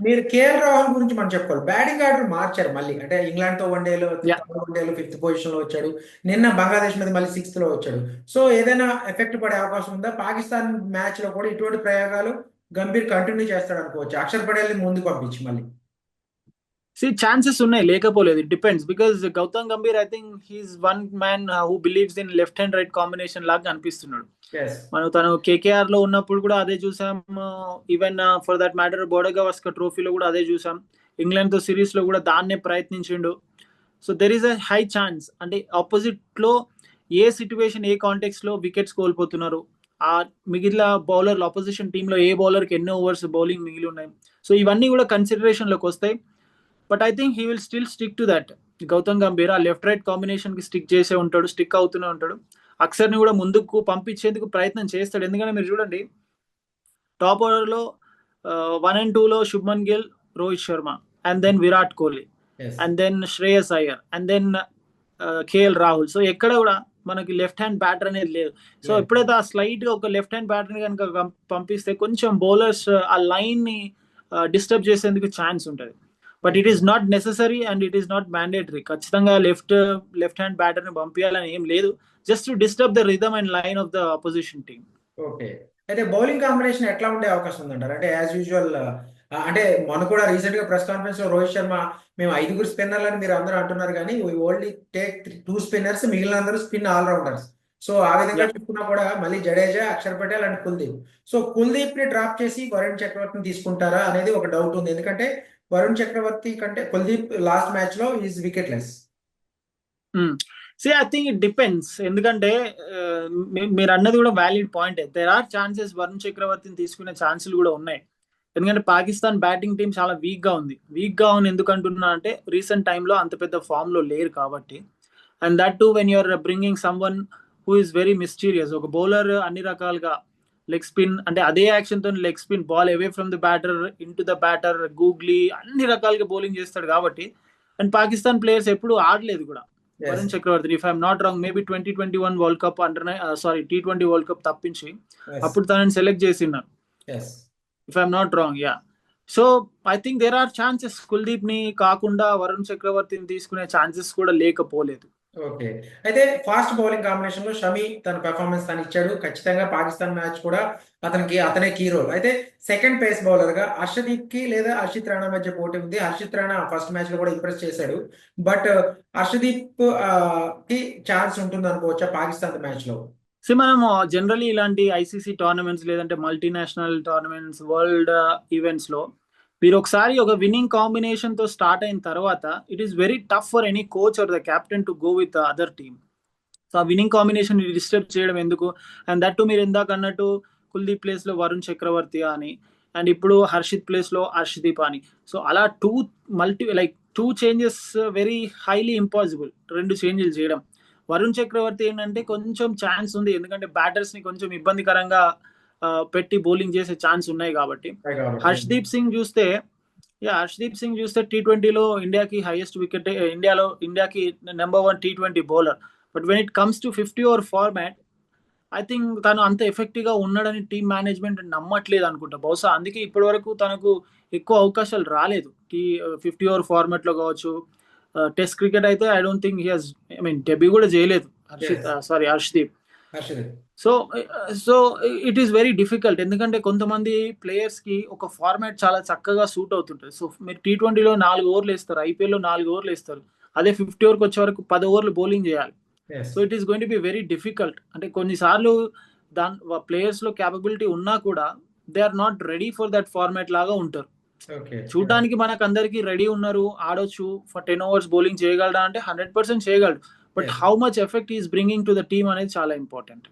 మీరు కేఎల్ రాహుల్ గురించి మనం చెప్పుకోవాలి. బ్యాటింగ్ ఆర్డర్ మార్చారు మళ్ళీ. అంటే ఇంగ్లాండ్ తో వన్డేలో యా. థర్డ్ వన్డేలో ఫిఫ్త్ పొజిషన్ లో వచ్చాడు. నిన్న బంగ్లాదేశ్ మీద మళ్ళీ సిక్స్త్ లో వచ్చాడు. సో ఏదైనా ఎఫెక్ట్ పడే అవకాశం ఉందా? పాకిస్తాన్ మ్యాచ్ లో కూడా ఇటువంటి ప్రయోగాలు గంభీర్ కంటిన్యూ చేస్తాడు అనుకోవచ్చు. అక్షర్ పటేల్ ని ముందుకు పంపించి మళ్ళీ. ఛాన్సెస్ ఉన్నాయి, లేకపోలేదు. It depends because Gautam Gambhir I think he's one man who believes in left hand right combination లాగా అనిపిస్తున్నాడు. ఎస్. మనం తను కేకేఆర్ లో ఉన్నప్పుడు కూడా అదే చూసాం. ఈవెన్ ఫర్ దట్ మ్యాటర్ బోడగవాస్కర్ ట్రోఫీలో కూడా అదే చూసాం. ఇంగ్లాండ్ తో సిరీస్ లో కూడా దాన్నే ప్రయత్నించిండు. So there is a high chance, అంటే ఆపోజిట్ లో ఏ సిచ్యువేషన్ ఏ కాంటెక్స్ లో వికెట్స్ కోల్పోతున్నారు, ఆ మిగిలిన బౌలర్లు ఆపోజిషన్ టీమ్ లో ఏ బౌలర్ కి ఎన్ని ఓవర్స్ బౌలింగ్ మిగిలి ఉన్నాయి, సో ఇవన్నీ కూడా కన్సిడరేషన్ లోకి వస్తాయి. But I think he will still stick to that. Gautam Gambhir ఆ లెఫ్ట్ రైట్ కాంబినేషన్ కి స్టిక్ చేసే ఉంటాడు, స్టిక్ అవుతూనే ఉంటాడు. అక్షర్ ని కూడా ముందుకు పంపించేందుకు ప్రయత్నం చేస్తాడు. ఎందుకంటే మీరు చూడండి, టాప్ ఆర్డర్ లో 1 and 2 లో Shubman Gill, Rohit Sharma, and then Virat Kohli, yes. And then Shreyas Iyer, and then KL Rahul. So ఎక్కడ కూడా మనకి లెఫ్ట్ హ్యాండ్ బ్యాటర్ అనేది లేదు. సో లేదు. ఎప్పుడైతే ఆ స్లైట్ గా ఒక లెఫ్ట్ హ్యాండ్ బ్యాటర్ కనుక పంపిస్తే కొంచెం బౌలర్స్ ఆ లైన్ ని డిస్టర్బ్ చేసేందుకు ఛాన్స్ ఉంటుంది. But it is not necessary and it is not mandatory. ఖచ్చితంగా లెఫ్ట్ హ్యాండ్ బ్యాటర్ ని పంపించాలని ఏం లేదు. Just to disturb the rhythm and line of the opposition team. Okay. అయితే బౌలింగ్ కాంబినేషన్ ఎట్లా ఉండే అవకాశం ఉందంటారు? అంటే యాజ్ యూజువల్, అంటే మొన్న కూడా రీసెంట్ గా ప్రెస్ కాన్ఫరెన్స్ లో రోహిత్ శర్మ, మేము 5 స్పిన్నర్లు అని మీరు అందరూ అంటున్నారు కానీ వీ ఓన్లీ టేక్ 2 స్పిన్నర్స్, మిగిలిన అందరూ స్పిన్ ఆల్రౌండర్స్. సో ఆ విధంగా యా. చూసుకున్నా కూడా మళ్ళీ జడేజా, అక్షర్ పటేల్ అండ్ కుల్దీప్. సో కుల్దీప్ ని డ్రాప్ చేసి వరుణ్ చక్రవర్తిని తీసుకుంటారా అనేది ఒక డౌట్ ఉంది. ఎందుకంటే వరుణ్ చక్రవర్తి కంటే కుల్దీప్ లాస్ట్ మ్యాచ్ లో is wicketless. I think it depends. ఎందుకంటే మీరు అన్నది కూడా valid point. There are chances Varun చక్రవర్తిని తీసుకునే ఛాన్సులు కూడా ఉన్నాయి. ఎందుకంటే పాకిస్తాన్ బ్యాటింగ్ టీం చాలా వీక్ గా ఉంది. వీక్ గా ఉంది ఎందుకు అంటున్నా అంటే రీసెంట్ టైంలో అంత పెద్ద ఫామ్ లో లేరు కాబట్టి. And that to when you're bringing someone who is very mysterious. ఒక బౌలర్ అన్ని రకాలుగా లెగ్ స్పిన్, అంటే అదే యాక్షన్ తో leg spin ball away from the batter in to the batter, googly అన్ని రకాలుగా బౌలింగ్ చేస్తాడు కాబట్టి. అండ్ పాకిస్తాన్ ప్లేయర్స్ ఎప్పుడు ఆడలేదు కూడా yes. Varun Chakravarthy. If I'm not wrong, maybe 2021 world cup under sorry T20 world cup తప్పించి ఎస్. అప్పుడు తనని సెలెక్ట్ చేసినారు, yes. If I'm not wrong. Yeah. So I think there are chances. Kuldeep ని కాకుండా వరుణ్ చక్రవర్తిని తీసుకునే ఛాన్సెస్ కూడా లేకపోలేదు. ఓకే. అయితే ఫాస్ట్ బౌలింగ్ కాంబినేషన్ లో షమి తన పెర్ఫార్మెన్స్ తను ఇచ్చాడు. ఖచ్చితంగా పాకిస్తాన్ మ్యాచ్ కూడా అతనే కీ రోల్. అయితే సెకండ్ పేస్ బౌలర్ గా హర్షదీప్ కి లేదా హర్షిత్ రాణా మధ్య పోటీ ఉంది. హర్షిత్ రాణా ఫస్ట్ మ్యాచ్ లో కూడా ఇంప్రెస్ చేశాడు. బట్ హర్షదీప్ కి ఛాన్స్ ఉంటుంది అనుకోవచ్చా పాకిస్తాన్ మ్యాచ్ లో? సో మనం జనరలీ ఇలాంటి ఐసీసీ టోర్నమెంట్స్ లేదంటే మల్టీనేషనల్ టోర్నమెంట్స్, వరల్డ్ ఈవెంట్స్ లో మీరు ఒకసారి ఒక విన్నింగ్ కాంబినేషన్ తో స్టార్ట్ అయిన తర్వాత it is very tough for any coach or the captain to go with other team. So uh winning combination disturb చేయడం ఎందుకు? అండ్ దట్ టు మీరు ఇందాక అన్నట్టు కుల్దీప్ ప్లేస్ లో వరుణ్ చక్రవర్తి అని, అండ్ ఇప్పుడు హర్షిత్ ప్లేస్ లో హర్షదీప్ అని. సో అలా two changes very highly impossible, 2 చేంజ్లు చేయడం. వరుణ్ చక్రవర్తి ఏంటంటే కొంచెం ఛాన్స్ ఉంది, ఎందుకంటే బ్యాటర్స్ ని కొంచెం ఇబ్బందికరంగా పెట్టి బౌలింగ్ చేసే ఛాన్స్ ఉన్నాయి కాబట్టి. కాబట్టి హర్షదీప్ సింగ్ చూస్తే హర్షదీప్ సింగ్ చూస్తే T20లో ఇండియాకి హైయెస్ట్ వికెట్, ఇండియాకి number 1 T20 bowler. But when it comes to 50 over format, I think తను అంత ఎఫెక్టివ్ గా ఉన్నాడని టీమ్ మేనేజ్మెంట్ నమ్మట్లేదు అనుకుంటా. బహుశా అందుకే ఇప్పటి వరకు తనకు ఎక్కువ అవకాశాలు రాలేదు 50 ఓవర్ ఫార్మాట్ లో కావచ్చు. టెస్ట్ క్రికెట్ అయితే I don't think he has, I mean debut కూడా చేయలేదు Harshdeep. Harshdeep. So so it is very difficult, ఎందుకంటే కొంతమంది ప్లేయర్స్ కి ఒక ఫార్మాట్ చాలా చక్కగా సూట్ అవుతుంటుంది. సో మీరు T20లో 4 ఓవర్లు వేస్తారు, ఐపీఎల్లో 4 ఓవర్లు వేస్తారు. అదే 50 ఓవర్కి వచ్చే వరకు 10 ఓవర్లు బౌలింగ్ చేయాలి. So it is going to be very difficult. అంటే కొన్నిసార్లు ప్లేయర్స్ లో క్యాపబిలిటీ ఉన్నా కూడా they are not ready for that format లాగా ఉంటారు. చూడడానికి మనకు అందరికి రెడీ ఉన్నారు, ఆడొచ్చు, ఫర్ 10 ఓవర్స్ బౌలింగ్ చేయగలడా అంటే 100% చేయగలడు. But how much effect is bringing to the team అనేది చాలా ఇంపార్టెంట్.